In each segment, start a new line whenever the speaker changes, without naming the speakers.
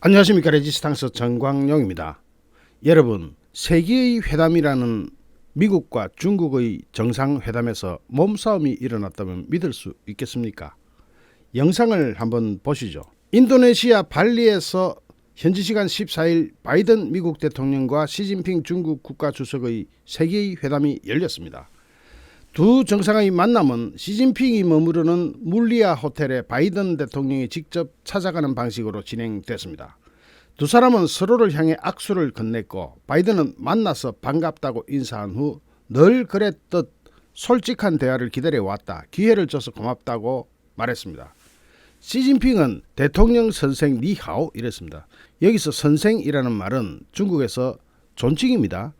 안녕하십니까. 레지스탕스 정광용입니다. 여러분, 세계의 회담이라는 미국과 중국의 정상회담에서 몸싸움이 일어났다면 믿을 수 있겠습니까? 영상을 한번 보시죠. 인도네시아 발리에서 현지 시간 14일 바이든 미국 대통령과 시진핑 중국 국가주석의 세계의 회담이 열렸습니다. 두 정상의 만남은 시진핑이 머무르는 물리아 호텔에 바이든 대통령이 직접 찾아가는 방식으로 진행됐습니다. 두 사람은 서로를 향해 악수를 건넸고 바이든은 만나서 반갑다고 인사한 후 늘 그랬듯 솔직한 대화를 기다려왔다. 기회를 줘서 고맙다고 말했습니다. 시진핑은 대통령 선생 니하오 이랬습니다. 여기서 선생이라는 말은 중국에서 존칭입니다.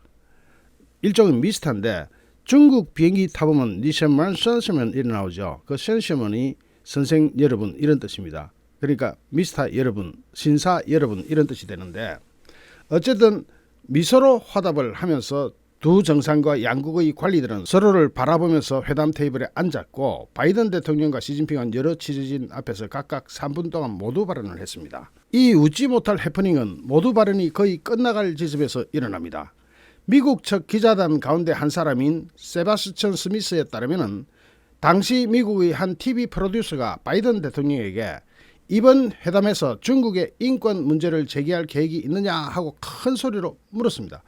일종의 미스터인데 중국 비행기 타보면 니셔먼 선셔먼 이래 나오죠. 그 선셔먼이 선생 여러분 이런 뜻입니다. 그러니까 미스터 여러분, 신사 여러분 이런 뜻이 되는데 어쨌든 미소로 화답을 하면서 두 정상과 양국의 관리들은 서로를 바라보면서 회담 테이블에 앉았고 바이든 대통령과 시진핑은 여러 취재진 앞에서 각각 3분 동안 모두 발언을 했습니다. 이 웃지 못할 해프닝은 모두 발언이 거의 끝나갈 지점에서 일어납니다. 미국 측 기자단 가운데 한 사람인 세바스찬 스미스에 따르면 당시 미국의 한 TV 프로듀서가 바이든 대통령에게 이번 회담에서 중국의 인권 문제를 제기할 계획이 있느냐 하고 큰 소리로 물었습니다.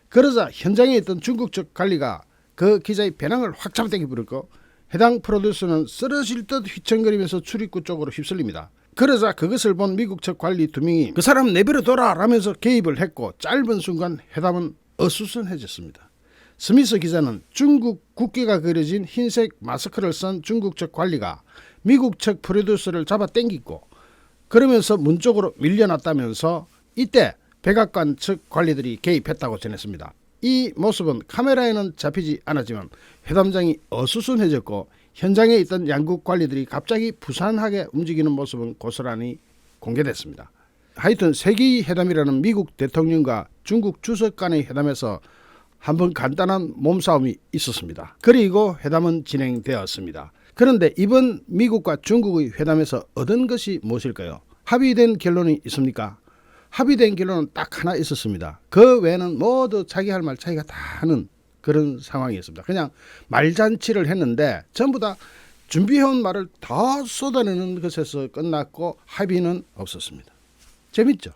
그러자 현장에 있던 중국 측 관리가 그 기자의 배낭을 확 잡아당겨 부르고 해당 프로듀서는 쓰러질 듯 휘청거리면서 출입구 쪽으로 휩쓸립니다. 그러자 그것을 본 미국 측 관리 두 명이 그 사람 내버려 둬라 라면서 개입을 했고 짧은 순간 회담은 어수선해졌습니다. 스미스 기자는 중국 국기가 그려진 흰색 마스크를 쓴 중국 측 관리가 미국 측 프로듀서를 잡아 당기고 그러면서 문 쪽으로 밀려났다면서 이때 백악관 측 관리들이 개입했다고 전했습니다. 이 모습은 카메라에는 잡히지 않았지만 회담장이 어수선해졌고 현장에 있던 양국 관리들이 갑자기 부산하게 움직이는 모습은 고스란히 공개됐습니다. 하여튼 세계의 회담이라는 미국 대통령과 중국 주석 간의 회담에서 한번 간단한 몸싸움이 있었습니다. 그리고 회담은 진행되었습니다. 그런데 이번 미국과 중국의 회담에서 얻은 것이 무엇일까요? 합의된 결론이 있습니까? 합의된 결론은 딱 하나 있었습니다. 그 외에는 모두 자기 할 말 자기가 다 하는 그런 상황이었습니다. 그냥 말잔치를 했는데 전부 다 준비해온 말을 다 쏟아내는 것에서 끝났고 합의는 없었습니다. 재밌죠?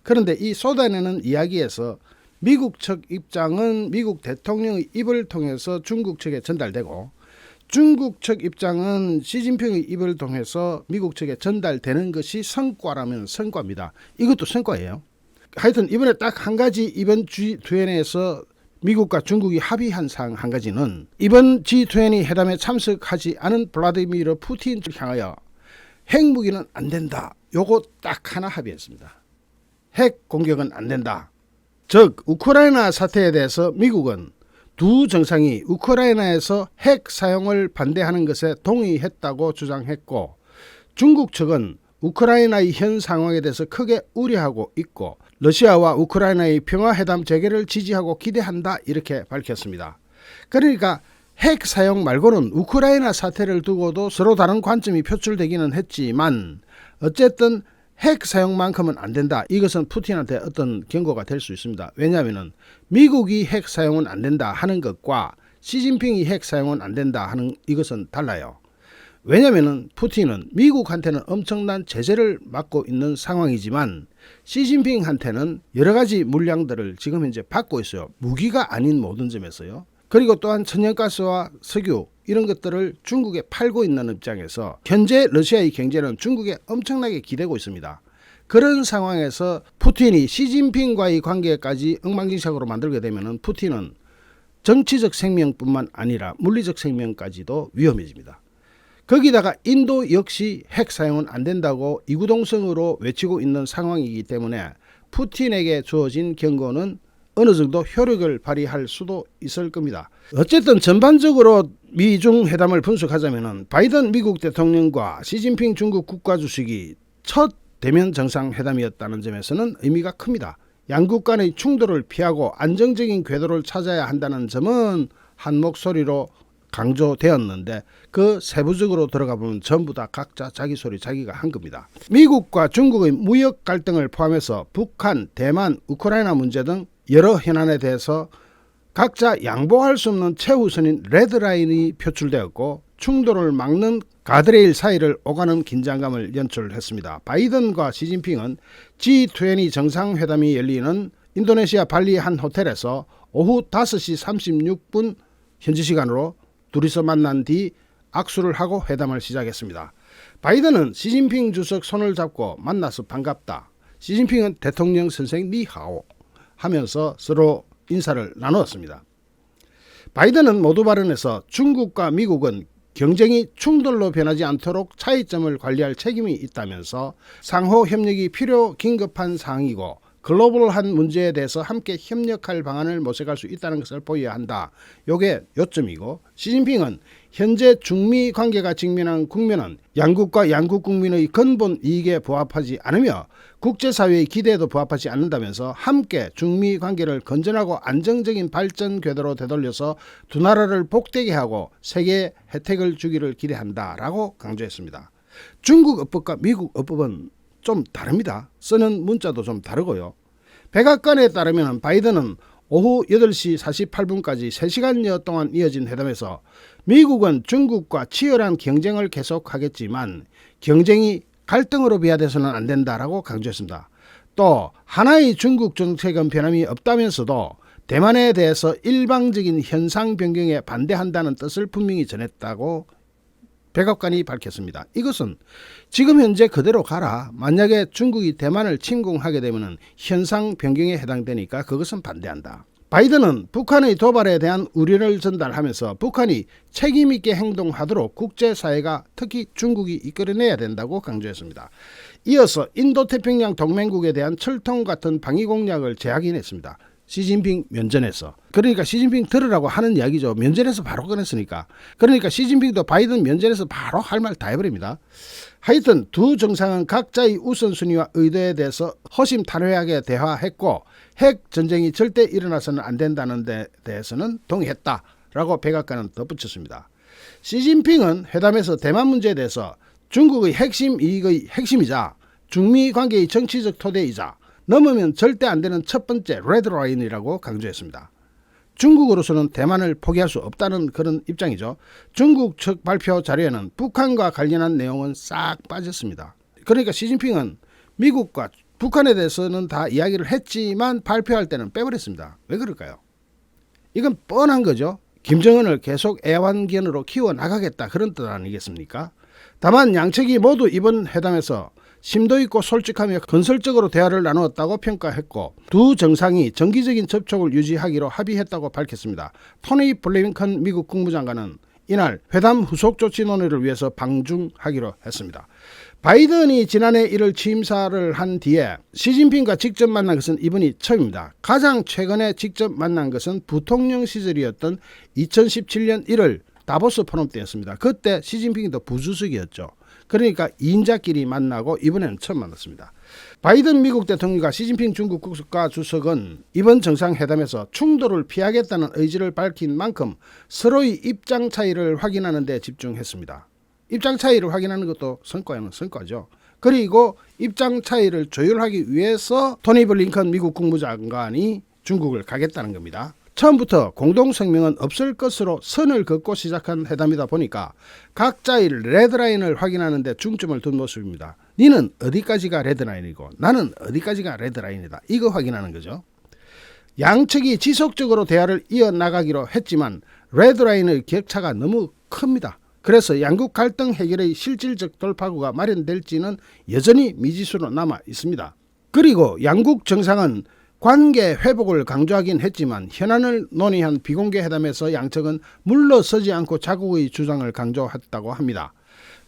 그런데 이 쏟아내는 이야기에서 미국 측 입장은 미국 대통령의 입을 통해서 중국 측에 전달되고 중국 측 입장은 시진핑의 입을 통해서 미국 측에 전달되는 것이 성과라면 성과입니다. 이것도 성과예요. 하여튼 이번에 딱 한 가지 이번 G20에서 미국과 중국이 합의한 사항 한 가지는 이번 G20 회담에 참석하지 않은 블라디미르 푸틴을 향하여 핵무기는 안 된다. 요거 딱 하나 합의했습니다. 핵 공격은 안 된다. 즉 우크라이나 사태에 대해서 미국은 두 정상이 우크라이나에서 핵 사용을 반대하는 것에 동의했다고 주장했고 중국 측은 우크라이나의 현 상황에 대해서 크게 우려하고 있고 러시아와 우크라이나의 평화회담 재개를 지지하고 기대한다 이렇게 밝혔습니다. 그러니까 핵 사용 말고는 우크라이나 사태를 두고도 서로 다른 관점이 표출되기는 했지만 어쨌든 핵 사용만큼은 안 된다. 이것은 푸틴한테 어떤 경고가 될 수 있습니다. 왜냐하면 미국이 핵 사용은 안 된다 하는 것과 시진핑이 핵 사용은 안 된다 하는 이것은 달라요. 왜냐하면 푸틴은 미국한테는 엄청난 제재를 받고 있는 상황이지만 시진핑한테는 여러 가지 물량들을 지금 현재 받고 있어요. 무기가 아닌 모든 점에서요. 그리고 또한 천연가스와 석유 이런 것들을 중국에 팔고 있는 입장에서 현재 러시아의 경제는 중국에 엄청나게 기대고 있습니다. 그런 상황에서 푸틴이 시진핑과의 관계까지 엉망진창으로 만들게 되면 푸틴은 정치적 생명뿐만 아니라 물리적 생명까지도 위험해집니다. 거기다가 인도 역시 핵 사용은 안 된다고 이구동성으로 외치고 있는 상황이기 때문에 푸틴에게 주어진 경고는 어느 정도 효력을 발휘할 수도 있을 겁니다. 어쨌든 전반적으로 미중 회담을 분석하자면 바이든 미국 대통령과 시진핑 중국 국가주석이 첫 대면 정상회담이었다는 점에서는 의미가 큽니다. 양국 간의 충돌을 피하고 안정적인 궤도를 찾아야 한다는 점은 한 목소리로 강조되었는데 그 세부적으로 들어가 보면 전부 다 각자 자기 소리 자기가 한 겁니다. 미국과 중국의 무역 갈등을 포함해서 북한, 대만, 우크라이나 문제 등 여러 현안에 대해서 각자 양보할 수 없는 최우선인 레드라인이 표출되었고 충돌을 막는 가드레일 사이를 오가는 긴장감을 연출했습니다. 바이든과 시진핑은 G20 정상회담이 열리는 인도네시아 발리 한 호텔에서 오후 5시 36분 현지 시간으로 둘이서 만난 뒤 악수를 하고 회담을 시작했습니다. 바이든은 시진핑 주석 손을 잡고 만나서 반갑다. 시진핑은 대통령 선생 니하오 하면서 서로 인사를 나누었습니다. 바이든은 모두 발언에서 중국과 미국은 경쟁이 충돌로 변하지 않도록 차이점을 관리할 책임이 있다면서 상호 협력이 필요 긴급한 사항이고 글로벌한 문제에 대해서 함께 협력할 방안을 모색할 수 있다는 것을 보여야 한다. 요게 요점이고 시진핑은 현재 중미 관계가 직면한 국면은 양국과 양국 국민의 근본 이익에 부합하지 않으며 국제사회의 기대에도 부합하지 않는다면서 함께 중미 관계를 건전하고 안정적인 발전 궤도로 되돌려서 두 나라를 복되게 하고 세계에 혜택을 주기를 기대한다라고 강조했습니다. 중국 어법과 미국 어법은 좀 다릅니다. 쓰는 문자도 좀 다르고요. 백악관에 따르면 바이든은 오후 8시 48분까지 3시간여 동안 이어진 회담에서 미국은 중국과 치열한 경쟁을 계속하겠지만 경쟁이 갈등으로 비화돼서는 안 된다라고 강조했습니다. 또 하나의 중국 정책은 변함이 없다면서도 대만에 대해서 일방적인 현상 변경에 반대한다는 뜻을 분명히 전했다고 백악관이 밝혔습니다. 이것은 지금 현재 그대로 가라. 만약에 중국이 대만을 침공하게 되면 현상 변경에 해당되니까 그것은 반대한다. 바이든은 북한의 도발에 대한 우려를 전달하면서 북한이 책임있게 행동하도록 국제사회가 특히 중국이 이끌어내야 된다고 강조했습니다. 이어서 인도태평양 동맹국에 대한 철통 같은 방위 공약을 재확인했습니다. 시진핑 면전에서. 그러니까 시진핑 들으라고 하는 이야기죠. 면전에서 바로 꺼냈으니까. 그러니까 시진핑도 바이든 면전에서 바로 할 말 다 해버립니다. 하여튼 두 정상은 각자의 우선순위와 의도에 대해서 허심탄회하게 대화했고 핵 전쟁이 절대 일어나서는 안 된다는 데 대해서는 동의했다라고 백악관은 덧붙였습니다. 시진핑은 회담에서 대만 문제에 대해서 중국의 핵심 이익의 핵심이자 중미 관계의 정치적 토대이자 넘으면 절대 안 되는 첫 번째 레드라인이라고 강조했습니다. 중국으로서는 대만을 포기할 수 없다는 그런 입장이죠. 중국 측 발표 자료에는 북한과 관련한 내용은 싹 빠졌습니다. 그러니까 시진핑은 미국과 북한에 대해서는 다 이야기를 했지만 발표할 때는 빼버렸습니다. 왜 그럴까요? 이건 뻔한 거죠. 김정은을 계속 애완견으로 키워나가겠다 그런 뜻 아니겠습니까? 다만 양측이 모두 이번 회담에서 심도 있고 솔직하며 건설적으로 대화를 나누었다고 평가했고 두 정상이 정기적인 접촉을 유지하기로 합의했다고 밝혔습니다. 토니 블링컨 미국 국무장관은 이날 회담 후속 조치 논의를 위해서 방중하기로 했습니다. 바이든이 지난해 1월 취임사를 한 뒤에 시진핑과 직접 만난 것은 이번이 처음입니다. 가장 최근에 직접 만난 것은 부통령 시절이었던 2017년 1월 다보스 포럼 때였습니다. 그때 시진핑도 부주석이었죠. 그러니까 2인자끼리 만나고 이번에는 처음 만났습니다. 바이든 미국 대통령과 시진핑 중국 국가주석은 이번 정상회담에서 충돌을 피하겠다는 의지를 밝힌 만큼 서로의 입장 차이를 확인하는 데 집중했습니다. 입장 차이를 확인하는 것도 성과는 성과죠. 그리고 입장 차이를 조율하기 위해서 토니 블링컨 미국 국무장관이 중국을 가겠다는 겁니다. 처음부터 공동성명은 없을 것으로 선을 긋고 시작한 회담이다 보니까 각자의 레드라인을 확인하는 데 중점을 둔 모습입니다. 니는 어디까지가 레드라인이고 나는 어디까지가 레드라인이다. 이거 확인하는 거죠. 양측이 지속적으로 대화를 이어나가기로 했지만 레드라인의 격차가 너무 큽니다. 그래서 양국 갈등 해결의 실질적 돌파구가 마련될지는 여전히 미지수로 남아 있습니다. 그리고 양국 정상은 관계 회복을 강조하긴 했지만 현안을 논의한 비공개 회담에서 양측은 물러서지 않고 자국의 주장을 강조했다고 합니다.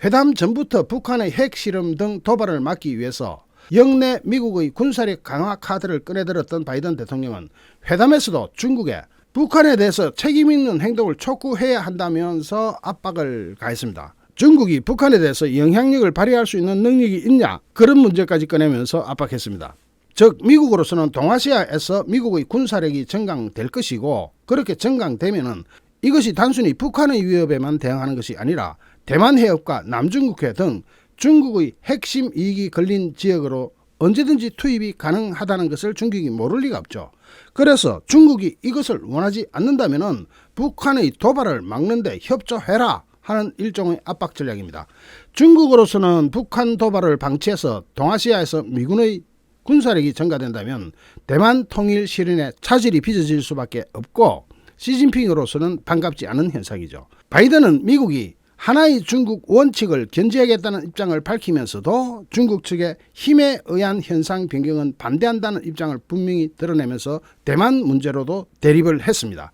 회담 전부터 북한의 핵실험 등 도발을 막기 위해서 영내 미국의 군사력 강화 카드를 꺼내들었던 바이든 대통령은 회담에서도 중국에 북한에 대해서 책임있는 행동을 촉구해야 한다면서 압박을 가했습니다. 중국이 북한에 대해서 영향력을 발휘할 수 있는 능력이 있냐 그런 문제까지 꺼내면서 압박했습니다. 즉 미국으로서는 동아시아에서 미국의 군사력이 증강될 것이고 그렇게 증강되면은 이것이 단순히 북한의 위협에만 대응하는 것이 아니라 대만 해협과 남중국해 등 중국의 핵심 이익이 걸린 지역으로 언제든지 투입이 가능하다는 것을 중국이 모를 리가 없죠. 그래서 중국이 이것을 원하지 않는다면 북한의 도발을 막는 데 협조해라 하는 일종의 압박 전략입니다. 중국으로서는 북한 도발을 방치해서 동아시아에서 미군의 군사력이 증가된다면 대만 통일 실현에 차질이 빚어질 수밖에 없고 시진핑으로서는 반갑지 않은 현상이죠. 바이든은 미국이 하나의 중국 원칙을 견지하겠다는 입장을 밝히면서도 중국 측의 힘에 의한 현상 변경은 반대한다는 입장을 분명히 드러내면서 대만 문제로도 대립을 했습니다.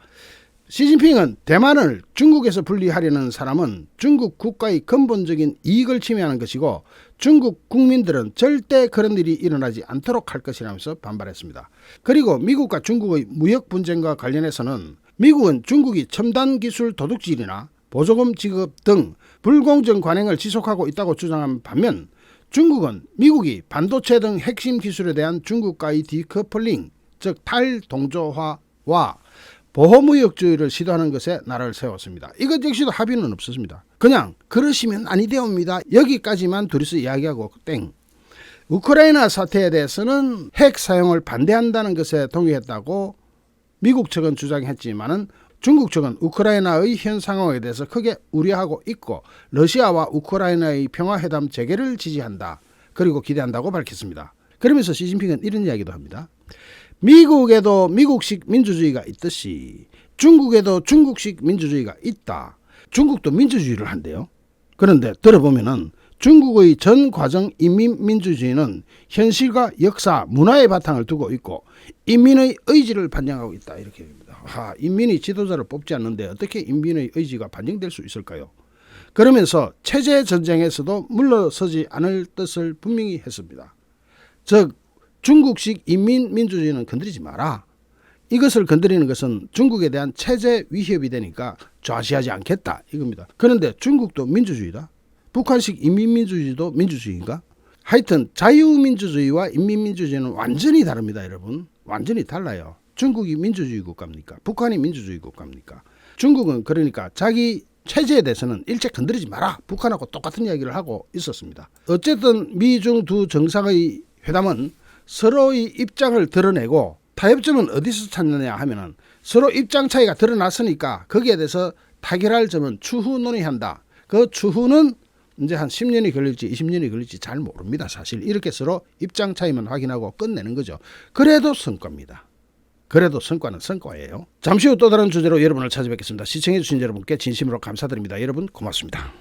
시진핑은 대만을 중국에서 분리하려는 사람은 중국 국가의 근본적인 이익을 침해하는 것이고 중국 국민들은 절대 그런 일이 일어나지 않도록 할 것이라면서 반발했습니다. 그리고 미국과 중국의 무역 분쟁과 관련해서는 미국은 중국이 첨단 기술 도둑질이나 보조금 지급 등 불공정 관행을 지속하고 있다고 주장한 반면 중국은 미국이 반도체 등 핵심 기술에 대한 중국과의 디커플링, 즉 탈동조화와 보호무역주의를 시도하는 것에 나라를 세웠습니다. 이것 역시도 합의는 없었습니다. 그냥 그러시면 아니 되옵니다. 여기까지만 둘이서 이야기하고 땡. 우크라이나 사태에 대해서는 핵 사용을 반대한다는 것에 동의했다고 미국 측은 주장했지만은 중국 측은 우크라이나의 현 상황에 대해서 크게 우려하고 있고 러시아와 우크라이나의 평화회담 재개를 지지한다. 그리고 기대한다고 밝혔습니다. 그러면서 시진핑은 이런 이야기도 합니다. 미국에도 미국식 민주주의가 있듯이 중국에도 중국식 민주주의가 있다. 중국도 민주주의를 한대요. 그런데 들어보면은 중국의 전 과정 인민민주주의는 현실과 역사, 문화의 바탕을 두고 있고 인민의 의지를 반영하고 있다. 이렇게 됩니다. 인민이 지도자를 뽑지 않는데 어떻게 인민의 의지가 반영될 수 있을까요? 그러면서 체제 전쟁에서도 물러서지 않을 뜻을 분명히 했습니다. 즉 중국식 인민민주주의는 건드리지 마라. 이것을 건드리는 것은 중국에 대한 체제 위협이 되니까 좌시하지 않겠다 이겁니다. 그런데 중국도 민주주의다. 북한식 인민민주주의도 민주주의인가? 하여튼 자유민주주의와 인민민주주의는 완전히 다릅니다. 여러분. 완전히 달라요. 중국이 민주주의 국가입니까? 북한이 민주주의 국가입니까? 중국은 그러니까 자기 체제에 대해서는 일체 건드리지 마라. 북한하고 똑같은 이야기를 하고 있었습니다. 어쨌든 미중 두 정상의 회담은 서로의 입장을 드러내고 타협점은 어디서 찾느냐 하면은 서로 입장 차이가 드러났으니까 거기에 대해서 타결할 점은 추후 논의한다. 그 추후는 이제 한 10년이 걸릴지 20년이 걸릴지 잘 모릅니다. 사실 이렇게 서로 입장 차이만 확인하고 끝내는 거죠. 그래도 성과입니다. 그래도 성과는 성과예요. 잠시 후 또 다른 주제로 여러분을 찾아뵙겠습니다. 시청해 주신 여러분께 진심으로 감사드립니다. 여러분 고맙습니다.